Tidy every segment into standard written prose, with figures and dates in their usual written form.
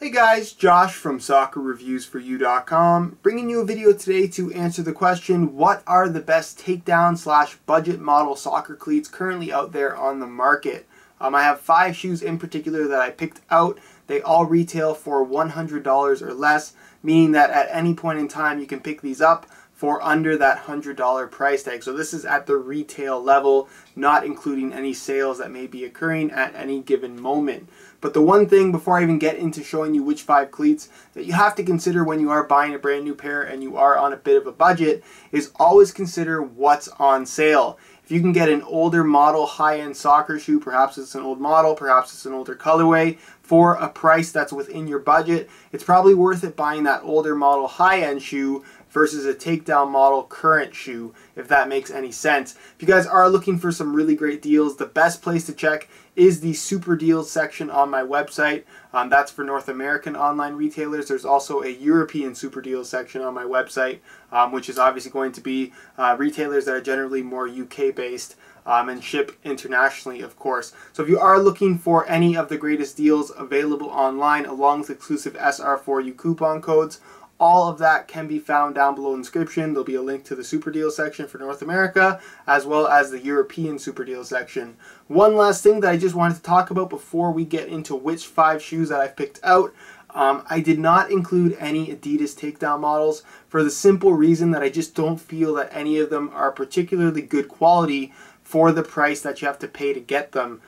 Hey guys, Josh from SoccerReviewsForYou.com, bringing you a video today to answer the question, what are the best takedown / budget model soccer cleats currently out there on the market? I have 5 shoes in particular that I picked out. They all retail for $100 or less, meaning that at any point in time you can pick these up for under that $100 price tag. So this is at the retail level, not including any sales that may be occurring at any given moment. But the one thing, before I even get into showing you which 5 cleats, that you have to consider when you are buying a brand new pair and you are on a bit of a budget is always consider what's on sale. If you can get an older model high-end soccer shoe, perhaps it's an old model, perhaps it's an older colorway, for a price that's within your budget, it's probably worth it buying that older model high-end shoe versus a takedown model current shoe, if that makes any sense. If you guys are looking for some really great deals, the best place to check is the super deals section on my website. That's for North American online retailers. There's also a European super deals section on my website, which is obviously going to be retailers that are generally more UK based and ship internationally, of course. So if you are looking for any of the greatest deals available online along with exclusive SR4U coupon codes, all of that can be found down below in the description. There'll be a link to the Super Deal section for North America, as well as the European Super Deal section. One last thing that I just wanted to talk about before we get into which 5 shoes that I've picked out. I did not include any Adidas takedown models for the simple reason that I just don't feel that any of them are particularly good quality for the price that you have to pay to get them.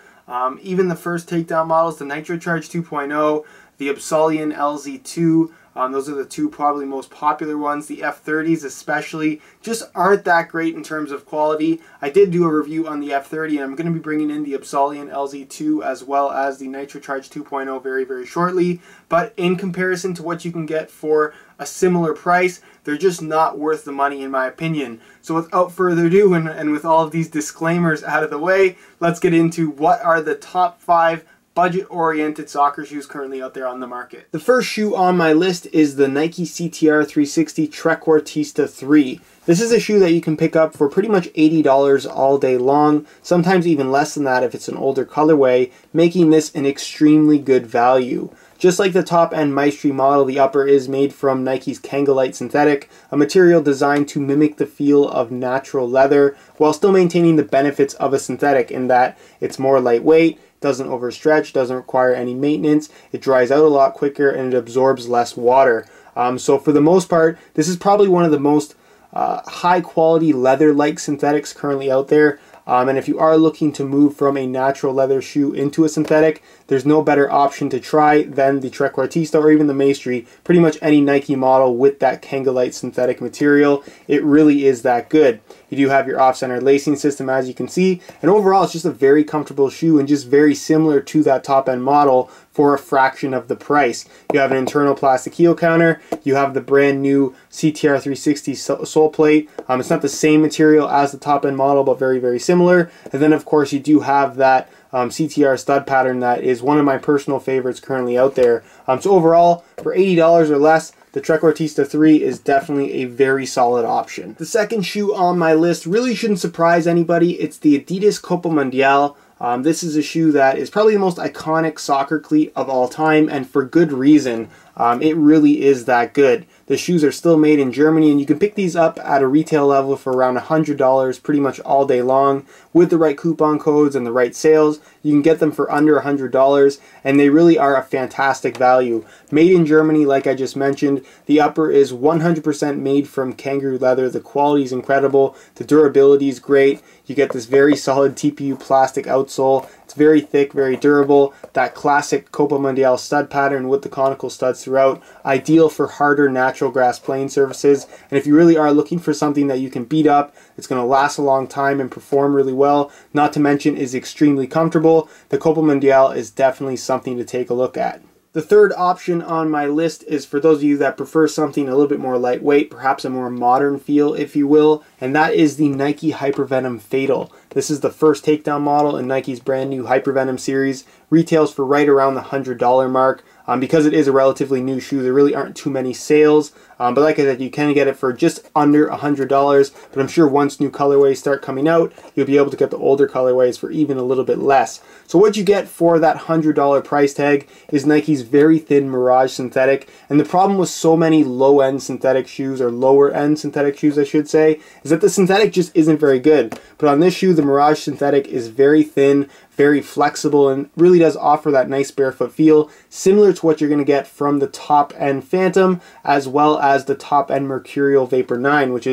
Even the first takedown models, the NitroCharge 2.0, the Absolion LZ2, those are the 2 probably most popular ones. The F30s especially just aren't that great in terms of quality. I did do a review on the F30 and I'm going to be bringing in the Absolion LZ2 as well as the NitroCharge 2.0 very shortly. But in comparison to what you can get for a similar price, they're just not worth the money in my opinion. So without further ado, and with all of these disclaimers out of the way, let's get into what are the top 5 budget-oriented soccer shoes currently out there on the market. The first shoe on my list is the Nike CTR 360 Trequartista 3. This is a shoe that you can pick up for pretty much $80 all day long, sometimes even less than that if it's an older colorway, making this an extremely good value. Just like the top-end Maestri model, the upper is made from Nike's Kangolite synthetic, a material designed to mimic the feel of natural leather while still maintaining the benefits of a synthetic in that it's more lightweight, doesn't overstretch, doesn't require any maintenance, it dries out a lot quicker, and it absorbs less water. So for the most part, this is probably one of the most high-quality leather-like synthetics currently out there. And if you are looking to move from a natural leather shoe into a synthetic, there's no better option to try than the Trequartista or even the Maestri. Pretty much any Nike model with that Kangolite synthetic material, it really is that good. You do have your off-center lacing system, as you can see, and overall it's just a very comfortable shoe and just very similar to that top-end model for a fraction of the price. You have an internal plastic heel counter, you have the brand new CTR 360 sole plate. It's not the same material as the top-end model, but very similar. And then of course you do have that CTR stud pattern that is one of my personal favorites currently out there. So overall, for $80 or less, the Trequartista 3 is definitely a very solid option. The second shoe on my list really shouldn't surprise anybody. It's the Adidas Copa Mundial. This is a shoe that is probably the most iconic soccer cleat of all time, and for good reason. It really is that good. The shoes are still made in Germany, and you can pick these up at a retail level for around $100 pretty much all day long. With the right coupon codes and the right sales, you can get them for under $100, and they really are a fantastic value. Made in Germany, like I just mentioned, the upper is 100% made from kangaroo leather. The quality is incredible. The durability is great. You get this very solid TPU plastic outsole. It's very thick, very durable. That classic Copa Mundial stud pattern with the conical studs throughout. Ideal for harder natural grass playing surfaces. And if you really are looking for something that you can beat up, it's going to last a long time and perform really well, not to mention is extremely comfortable, the Copa Mundial is definitely something to take a look at. The third option on my list is for those of you that prefer something a little bit more lightweight, perhaps a more modern feel, if you will, and that is the Nike Hypervenom Fatal. This is the first takedown model in Nike's brand new Hypervenom series. Retails for right around the $100 mark. Because it is a relatively new shoe, there really aren't too many sales But like I said, you can get it for just under $100, but I'm sure once new colorways start coming out, you'll be able to get the older colorways for even a little bit less. So what you get for that $100 price tag is Nike's very thin Mirage synthetic. And the problem with so many low-end synthetic shoes, or lower-end synthetic shoes I should say, is that the synthetic just isn't very good. But on this shoe, the Mirage synthetic is very thin, very flexible, and really does offer that nice barefoot feel, similar to what you're going to get from the top-end Phantom, as well as the top-end Mercurial Vapor 9, which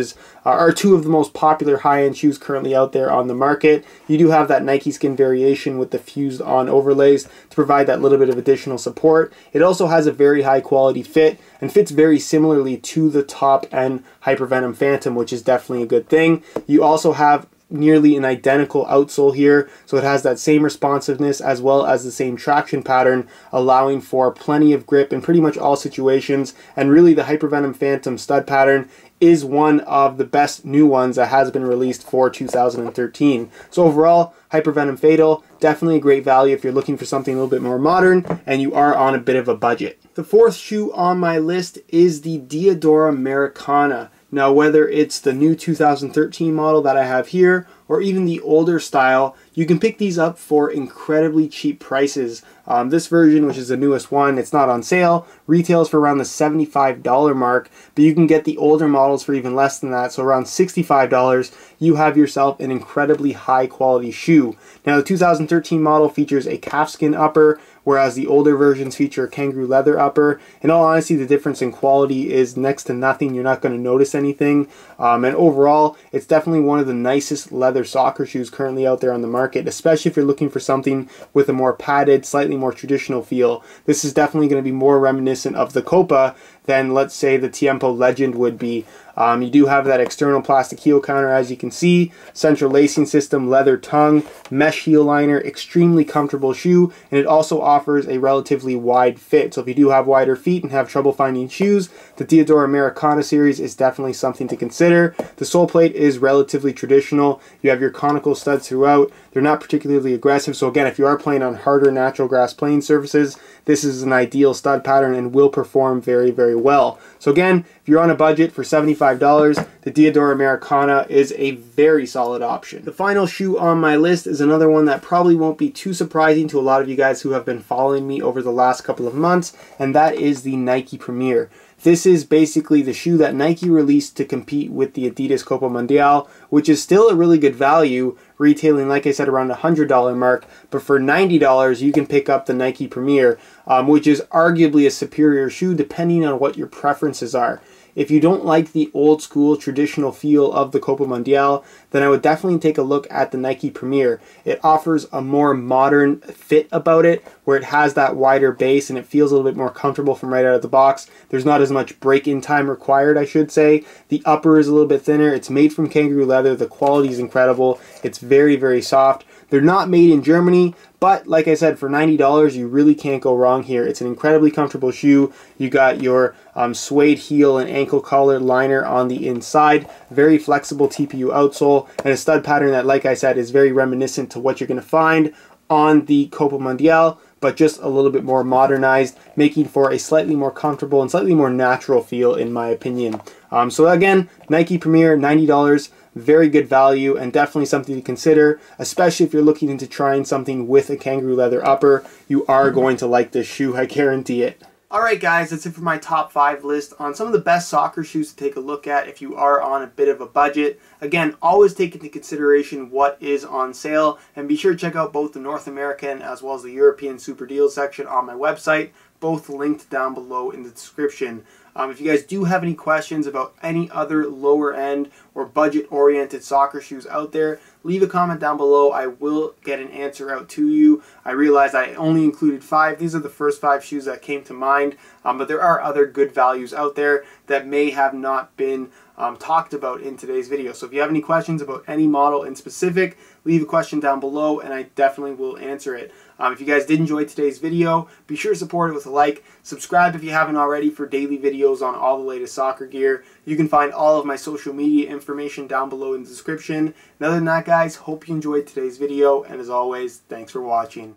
are two of the most popular high-end shoes currently out there on the market. You do have that Nike Skin variation with the fused-on overlays to provide that little bit of additional support. It also has a very high-quality fit, and fits very similarly to the top-end Hypervenom Phantom, which is definitely a good thing. You also have nearly an identical outsole here, so it has that same responsiveness as well as the same traction pattern, allowing for plenty of grip in pretty much all situations. And really, the Hypervenom Phantom stud pattern is one of the best new ones that has been released for 2013. So overall, Hypervenom Fatal, definitely a great value if you're looking for something a little bit more modern and you are on a bit of a budget. The fourth shoe on my list is the Theodore Americana. Now, whether it's the new 2013 model that I have here, or even the older style, you can pick these up for incredibly cheap prices. This version, which is the newest one, it's not on sale, retails for around the $75 mark, but you can get the older models for even less than that, so around $65, you have yourself an incredibly high quality shoe. Now, the 2013 model features a calfskin upper, whereas the older versions feature a kangaroo leather upper. In all honesty, the difference in quality is next to nothing. You're not going to notice anything. And overall, it's definitely one of the nicest leather soccer shoes currently out there on the market, especially if you're looking for something with a more padded, slightly more traditional feel. This is definitely going to be more reminiscent of the Copa than, let's say, the Tiempo Legend would be. You do have that external plastic heel counter, as you can see, central lacing system, leather tongue, mesh heel liner, extremely comfortable shoe, and it also offers a relatively wide fit. So if you do have wider feet and have trouble finding shoes, the Theodore Americana series is definitely something to consider. The sole plate is relatively traditional. You have your conical studs throughout. They're not particularly aggressive, so again, if you are playing on harder natural grass playing surfaces, this is an ideal stud pattern and will perform very, very well. So again, if you're on a budget for $75, the Theodore Americana is a very solid option. The final shoe on my list is another one that probably won't be too surprising to a lot of you guys who have been following me over the last couple of months, and that is the Nike Premier. This is basically the shoe that Nike released to compete with the Adidas Copa Mundial, which is still a really good value, retailing, like I said, around the $100 mark. But for $90, you can pick up the Nike Premier, which is arguably a superior shoe depending on what your preferences are. If you don't like the old school traditional feel of the Copa Mundial, then I would definitely take a look at the Nike Premier. It offers a more modern fit about it, where it has that wider base and it feels a little bit more comfortable from right out of the box. There's not as much break-in time required, I should say. The upper is a little bit thinner. It's made from kangaroo leather. The quality is incredible. It's very, very soft. They're not made in Germany, but like I said, for $90, you really can't go wrong here. It's an incredibly comfortable shoe. You got your suede heel and ankle collar liner on the inside, very flexible TPU outsole, and a stud pattern that, like I said, is very reminiscent to what you're going to find on the Copa Mundial, but just a little bit more modernized, making for a slightly more comfortable and slightly more natural feel, in my opinion. So again, Nike Premier, $90. Very good value and definitely something to consider, especially if you're looking into trying something with a kangaroo leather upper. You are going to like this shoe, I guarantee it. Alright guys, that's it for my top 5 list on some of the best soccer shoes to take a look at if you are on a bit of a budget. Again, always take into consideration what is on sale, and be sure to check out both the North American as well as the European Super Deals section on my website, both linked down below in the description. If you guys do have any questions about any other lower end or budget oriented soccer shoes out there, leave a comment down below. I will get an answer out to you. I realized I only included 5. These are the first 5 shoes that came to mind, but there are other good values out there that may have not been talked about in today's video. So if you have any questions about any model in specific, leave a question down below and I definitely will answer it. If you guys did enjoy today's video, be sure to support it with a like. Subscribe if you haven't already for daily videos on all the latest soccer gear. You can find all of my social media information down below in the description. And other than that, guys, hope you enjoyed today's video, and as always, thanks for watching.